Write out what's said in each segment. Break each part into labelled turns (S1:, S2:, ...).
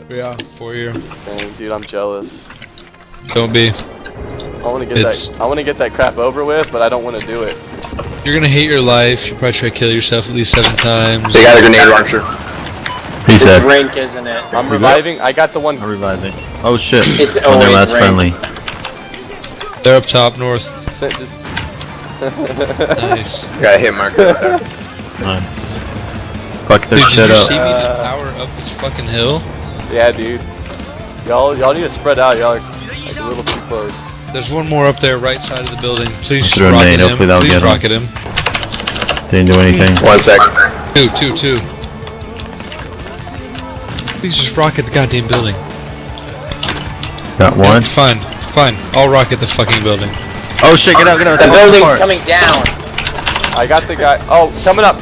S1: Yeah, 4 year.
S2: Dang, dude, I'm jealous.
S1: Don't be.
S2: I want to get that crap over with, but I don't want to do it.
S1: You're gonna hate your life. You probably try to kill yourself at least 7 times.
S3: They got a grenade launcher.
S4: He's dead.
S5: Rank, isn't it?
S2: I'm reviving. I got the one.
S4: I'm reviving. Oh shit.
S5: It's
S4: Oh, no,
S5: always
S4: that's
S5: rank.
S4: friendly.
S1: They're up top north. Nice.
S3: Got a hit marker over there.
S4: Nice. Fuck their
S1: Dude,
S4: shit
S1: did you
S4: up.
S1: see me just power up this fucking hill?
S2: Yeah, dude. Y'all need to spread out. Y'all are like a little too close.
S1: There's one more up there, right side of the building. Please just
S4: Throw a
S1: rocket
S4: nade,
S1: him.
S4: hopefully that'll
S1: Please
S4: get him.
S1: rocket him.
S4: Didn't do anything.
S3: 1 sec.
S1: Two. Please just rocket the goddamn building.
S4: Got one.
S1: Fine. I'll rocket the fucking building.
S4: Oh shit, get out.
S5: The building's coming down.
S2: I got the guy. Oh, coming up.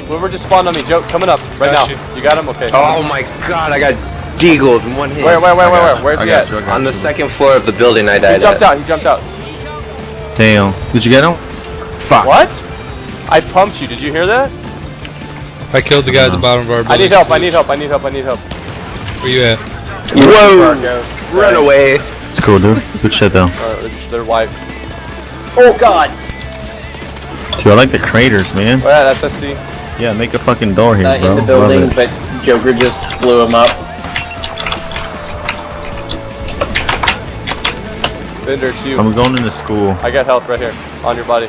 S2: Whoever just spawned on me, Joe, coming up right
S1: Got
S2: now. You got him? Okay.
S3: Oh my god, I got deagled in 1 hit.
S2: Where? Where's he at?
S3: On the 2nd floor of the building I
S2: He
S3: died
S2: jumped
S3: at.
S2: out.
S4: Damn. Did you get him? Fuck.
S2: What? I pumped you. Did you hear that?
S1: I killed the guy at the bottom of our building.
S2: I need help.
S1: Where you at?
S3: Whoa! Run away.
S4: It's cool, dude. Good shit, though.
S2: It's their wife.
S5: Oh god.
S4: Dude, I like the craters, man.
S2: Oh, yeah, that's SD.
S4: Yeah, make a fucking door here,
S5: Not
S4: bro.
S5: in the
S4: Love
S5: building,
S4: it.
S5: but Joker just blew him up.
S2: Bender, it's you.
S4: I'm going into school.
S2: I got health right here on your body.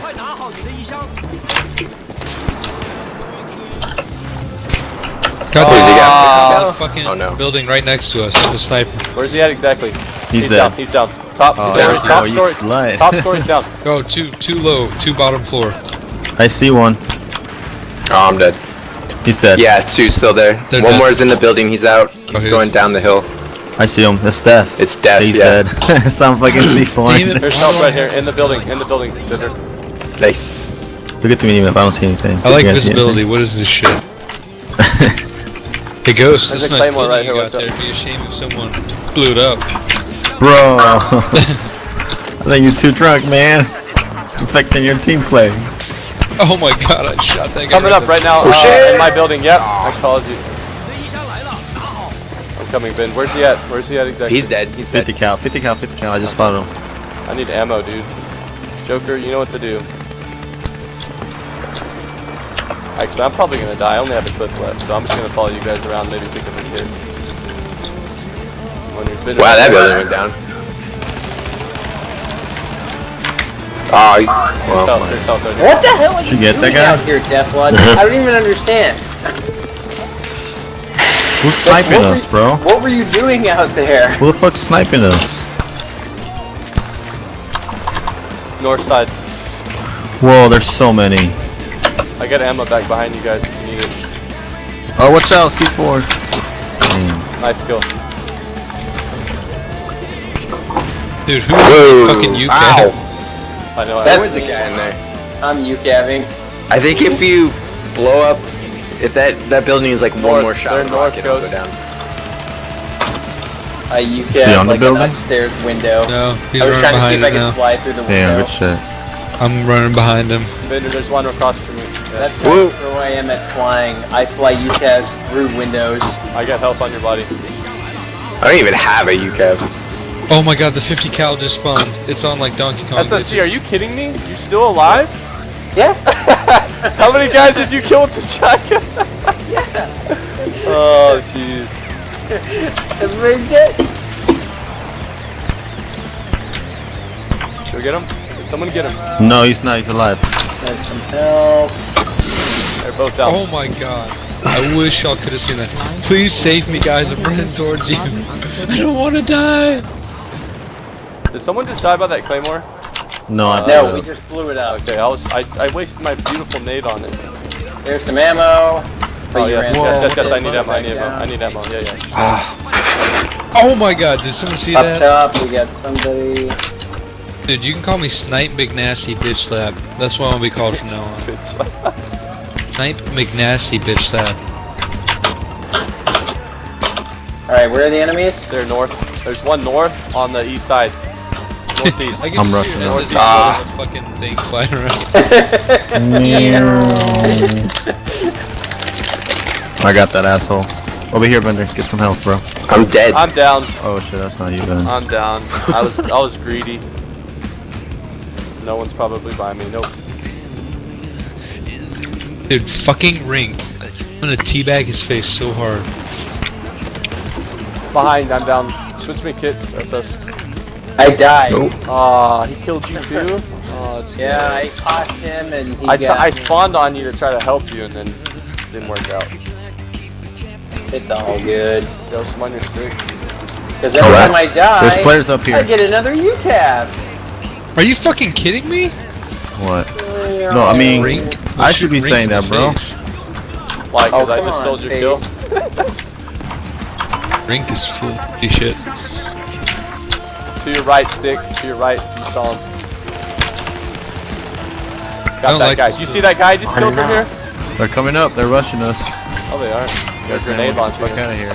S1: God,
S3: Where's he
S1: the
S3: got?
S1: fucking
S3: Oh, no.
S1: building right next to us. The sniper.
S2: Where's he at exactly?
S4: He's
S2: down.
S4: dead.
S2: He's down. Top.
S4: Oh,
S2: Top
S4: you
S2: story.
S4: slut.
S2: Top story's down.
S1: Oh, two low, 2 bottom floor.
S4: I see one.
S3: Oh, I'm dead.
S4: He's dead.
S3: Yeah, 2 still there.
S1: They're
S3: One
S1: dead.
S3: more is in the building. He's out. He's
S1: Okay.
S3: going down the hill.
S4: I see him. That's death.
S3: It's death.
S4: He's
S3: yeah.
S4: dead. Sound fucking C4.
S1: Damn it.
S2: There's health right here in the building. Bender.
S3: Nice.
S4: Look at the mini map. I don't see anything.
S1: I like
S4: You guys see
S1: visibility. What is this shit? Hey Ghost,
S2: There's
S1: this
S2: a
S1: nice
S2: claymore
S1: building
S2: right
S1: you
S2: here,
S1: got
S2: what's
S1: there. It'd be a shame if someone blew it up.
S4: anything? Bro. I think you're too drunk, man. Affecting your team play.
S1: Oh my god, I shot that guy.
S2: Coming up right now
S3: shit.
S2: in my building. Yep. I called you. I'm coming, Ben. Where's he at? Exactly?
S3: He's dead.
S4: 50 cal. 50 cal. 50 cal. I just spotted him.
S2: I need ammo, dude. Joker, you know what to do. Actually, I'm probably gonna die. I only have a clip left, so I'm just gonna follow you guys around, maybe pick up a kid.
S3: Wow, that building went down. Oh, he's... Well,
S2: There's health right here.
S5: What the hell are
S4: Did
S5: you
S4: you get that
S5: doing
S4: guy?
S5: out here, Deflud? I don't even understand.
S4: Who's sniping
S5: What were
S4: us,
S5: you-
S4: bro?
S5: What were you doing out there?
S4: Who the fuck's sniping us?
S2: North side.
S4: Whoa, there's so many.
S2: I got ammo back behind you guys if you need it.
S4: Oh, watch out, C4. Damn.
S2: Nice kill.
S1: Dude, who
S3: Whoa.
S1: fucking you
S3: Ow.
S1: cat?
S2: I know.
S5: That's
S3: There was a guy in there.
S5: I'm UCAVing.
S3: I think if you blow up, if that building is like one
S2: North,
S3: more shot,
S2: they're
S3: of
S2: north,
S3: rocket, it'll go
S2: Ghost.
S3: down.
S5: I
S4: Is he
S5: UCAV
S4: on the
S5: like an
S4: building?
S5: upstairs window.
S1: No, he's
S5: I was
S1: running
S5: trying to see
S1: behind
S5: if I
S1: it
S5: could
S1: now.
S5: fly through the
S4: Damn,
S5: window.
S4: good shit.
S1: I'm running behind him.
S2: Bender, there's one across from me.
S5: That's
S3: Whoa.
S5: how I am at flying. I fly UCAVs through windows.
S2: I got health on your body.
S3: I don't even have a UCAV.
S1: Oh my god, the 50 cal just spawned. It's on like Donkey Kong.
S2: SSG, are you kidding me? You still alive?
S5: Yeah.
S2: How many guys did you kill with the shotgun? Oh, jeez.
S5: Everybody's dead.
S2: Should we get him? Someone get him.
S4: No, he's not. He's alive.
S5: There's some help.
S2: They're both down.
S1: Oh my god. I wish y'all could have seen that. Please save me, guys. I'm running towards you. I don't want to die.
S2: Did someone just die by that claymore?
S4: No, I
S5: No,
S4: blew
S5: we
S4: it up.
S5: just blew it out.
S2: Okay, I wasted my beautiful nade on it.
S5: There's some ammo. But
S2: Oh
S5: you
S2: yes,
S5: ran
S2: yes,
S5: through
S2: I
S5: it,
S2: need
S5: put it
S2: ammo, I
S5: back
S2: need ammo,
S5: down.
S2: I need ammo, yeah.
S1: Oh my god, did someone see
S5: Up
S1: that?
S5: top, we got somebody.
S1: Dude, you can call me Snipe McNasty Bitch Slap. That's what I'm gonna be called from now on. Snipe McNasty Bitch Slap.
S5: Alright, where are the enemies?
S2: They're north. There's one north on the east side. Northeast.
S1: I get
S4: I'm
S1: to see
S4: rushing
S1: your
S4: out.
S1: SSG
S3: Ah.
S1: with a fucking thing flying around.
S4: I got that asshole. Over here, Bender. Get some health, bro.
S3: I'm dead.
S2: I'm down.
S4: Oh shit, that's not you, Ben.
S2: I'm down. I was greedy. No one's probably by me. Nope.
S1: Dude, fucking Ring. I'm gonna teabag his face so hard.
S2: Behind, I'm down. Switch me kits, SS.
S5: I died.
S2: Aw, he killed you too? Oh, it's
S5: Yeah, I caught him and he
S2: I
S5: got me.
S2: spawned on you to try to help you and then didn't work out.
S5: It's all good.
S2: Yo, someone you're sick.
S5: Because every time I die,
S4: There's players up here.
S5: I get another UCAV.
S1: Are you fucking kidding me?
S4: What? No, I mean,
S1: Ring?
S4: I should be
S1: Ring
S4: saying
S1: in
S4: that,
S1: the
S4: bro.
S1: face.
S2: Why?
S5: Oh,
S2: Because I
S5: come
S2: just
S5: on,
S2: stole your
S5: face.
S2: kill?
S1: Rink is full of shit.
S2: To your right, Stick. To your right. You saw him.
S1: I
S2: Got
S1: don't
S2: that
S1: like
S2: guy.
S1: this
S2: You see that guy I just killed from here?
S4: They're coming up. They're rushing us.
S2: Oh, they are. Got a grenade
S4: Fuck
S2: launcher.
S4: out of here.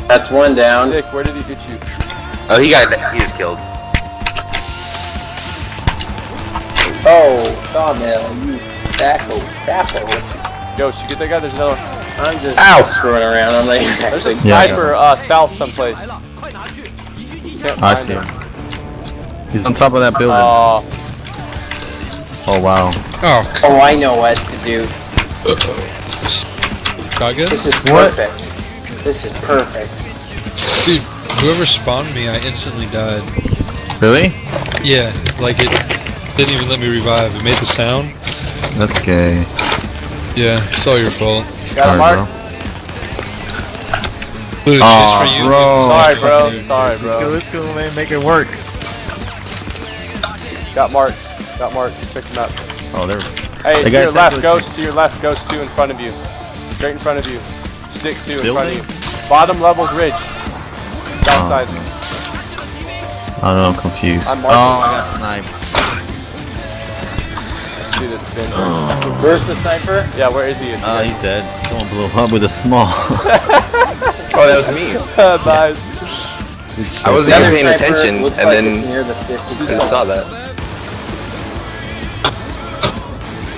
S5: That's one down.
S2: Stick, where did he get you?
S6: Oh, he was killed.
S5: Oh, sawmill, you sappo.
S2: Ghost, you get that guy? There's another one.
S5: I'm just
S3: Ow.
S5: screwing around. I'm like,
S2: There's a
S5: actually,
S4: Yeah.
S2: sniper south someplace. Can't
S4: I
S2: find
S4: see
S2: him.
S4: him. He's on top of that building.
S2: Oh,
S4: Oh wow.
S1: Oh,
S5: oh, I know what to do.
S1: shotgun?
S5: This is
S4: What?
S5: perfect. This is perfect.
S1: Dude, whoever spawned me, I instantly died.
S4: Really?
S1: Yeah, like it didn't even let me revive. It made the sound.
S4: That's gay.
S1: Yeah, it's all your fault.
S2: got a
S4: Sorry,
S2: mark?
S4: bro.
S1: Dude,
S4: Aw,
S1: chase for you.
S4: bro.
S2: Sorry, bro.
S1: Fucking-
S2: Sorry, bro.
S4: Let's go, man. Make it work.
S2: Got marks. Got marks. Pick them up.
S4: Oh, they're.
S2: Hey,
S4: They
S2: to
S4: got
S2: your left,
S4: separate
S2: Ghost. To your left, Ghost. Two in front of you. Straight in front of you. Stick two in front of
S4: Building?
S2: you. Bottom level bridge. Outside.
S4: I don't know. I'm confused.
S2: I'm
S4: Oh,
S2: marking.
S4: I got sniped.
S2: Let's see this spin.
S5: Where's the sniper?
S2: Yeah, where is he?
S4: He's dead. Someone blew him up with a small.
S3: Oh, that was me.
S2: Nice.
S3: I wasn't
S5: The
S3: even
S5: other
S3: paying
S5: sniper
S3: attention,
S5: looks
S3: and
S5: like
S3: then
S5: it's near the 50.
S3: I just saw that.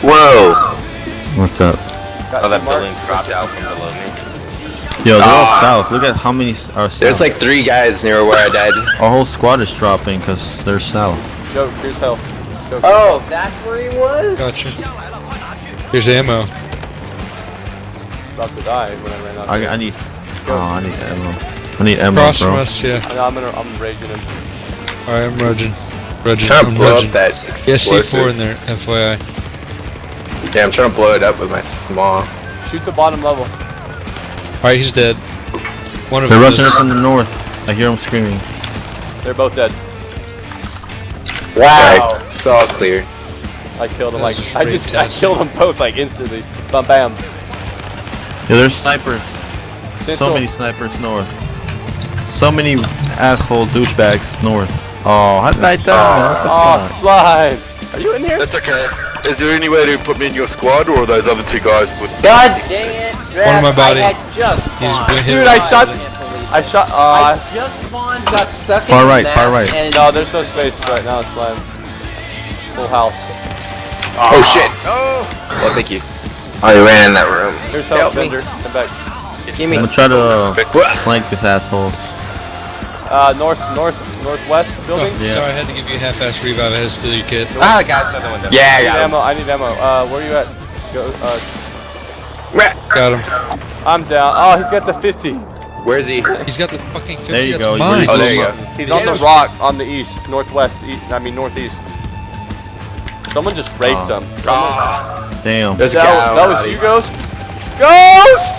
S3: Whoa!
S4: What's up?
S2: Got
S6: Oh, that
S2: some marks.
S6: building dropped out from below me.
S4: Yo, they're all
S3: Ah.
S4: south. Look at how many are south.
S3: There's like 3 guys near where I died.
S4: Our whole squad is dropping because they're south.
S2: Go, here's health. Go,
S5: Oh, that's where he was?
S1: Gotcha. Here's ammo.
S2: About to die when I ran out.
S4: I need. Oh, I need ammo. I need ammo,
S1: Across from
S4: bro.
S1: us, yeah.
S2: I'm raging him.
S1: Alright, I'm rudging. Rudging.
S3: Trying to
S1: I'm
S3: blow
S1: rudging.
S3: up that
S1: Yeah,
S3: explosive.
S1: C4 in there, FYI.
S3: Yeah, I'm trying to blow it up with my small.
S2: Shoot the bottom level.
S1: Alright, he's dead. One of
S4: They're
S1: them
S4: rushing
S1: is-
S4: us from the north. I hear them screaming.
S2: They're both dead.
S5: Wow.
S3: Right, it's all clear.
S2: I killed them
S1: That's
S2: like
S1: straight
S2: I
S1: testing.
S2: killed them both like instantly. Bam bam.
S4: Yeah, there's snipers.
S2: Central.
S4: So many snipers north. So many asshole douchebags north. Oh, how did I die? What the
S2: Oh,
S4: fuck?
S2: slide. Are you in here?
S6: That's okay. Is there any way to put me in your squad, or are those other two guys with?
S5: God dang it.
S1: One of my body.
S5: I had just spawned.
S1: been hit.
S2: Dude, I shot. I shot.
S5: I just spawned, got stuck
S4: Far
S5: in
S4: right,
S5: that,
S4: far right.
S5: And
S2: No, there's no space right now. It's slime. Full house.
S3: Oh shit! Oh! Well, thank you. Oh, you ran in that room.
S2: Here's
S3: Help
S2: health
S3: me.
S2: vendor. Come back.
S3: Give me.
S4: I'm gonna try to flank this asshole.
S2: Northwest
S1: Oh,
S2: building.
S4: Yeah.
S1: Sorry, I had to give you a half-ass revive. I had to steal your kit.
S6: Ah, I got another one. Down.
S3: Yeah, I
S2: I need
S3: got him.
S2: ammo. I need ammo. Where are you at? Go.
S1: Got him.
S2: I'm down. Oh, he's got the 50.
S3: Where's he?
S1: He's got the fucking 50.
S4: There you
S1: That's
S4: go, you
S1: mine.
S4: already
S3: Oh, there you go.
S2: He's on the rock on the east, northwest. Northeast. Someone just raped him.
S4: Damn.
S3: There's a
S2: That,
S3: guy.
S2: that was you, Ghost. Ghost!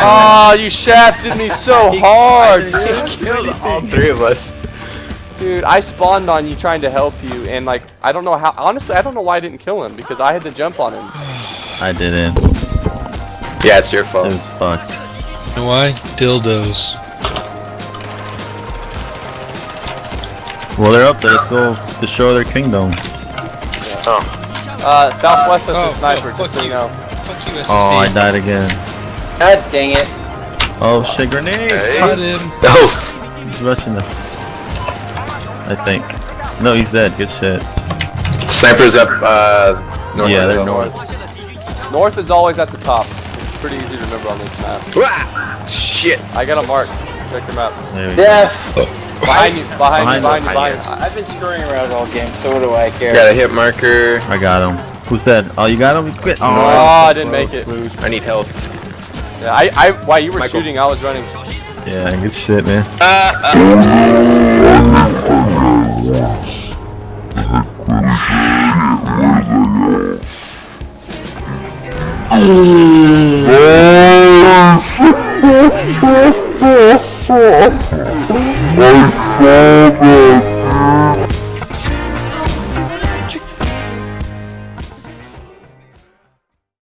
S2: Oh, you shafted me so hard, dude.
S3: Killed all 3 of us.
S2: Dude, I spawned on you trying to help you, and like, I don't know how. Honestly, I don't know why I didn't kill him because I had to jump on him.
S4: I didn't.
S3: Yeah, it's your
S4: It
S3: fault.
S4: was fucked.
S1: You know why? Dildos.
S4: Well, they're up there. Let's go destroy their kingdom.
S2: Southwest is a sniper,
S1: fuck
S2: just so you
S1: you.
S2: know.
S1: Fuck you, SSD.
S4: Oh, I died again.
S5: God dang it.
S4: Oh shit, grenade!
S1: Got him.
S3: Oh!
S4: He's rushing us. I think. No, he's dead. Good shit.
S3: Snipers up, north.
S4: Yeah, they're
S3: of the-
S4: north.
S2: North is always at the top. pretty easy to remember on this map.
S3: Ah, shit.
S2: I got a mark. Check the map.
S4: There we go.
S5: Def!
S2: Behind you, behind you.
S5: I've been screwing around all game, so what do I care?
S3: Got a hit marker.
S4: I got him. Who's dead? Oh, you got him? You quit.
S2: Oh, I didn't make it.
S3: I need help.
S2: Yeah, while you were
S3: Michael.
S2: shooting, I was running.
S4: Yeah, good shit, man.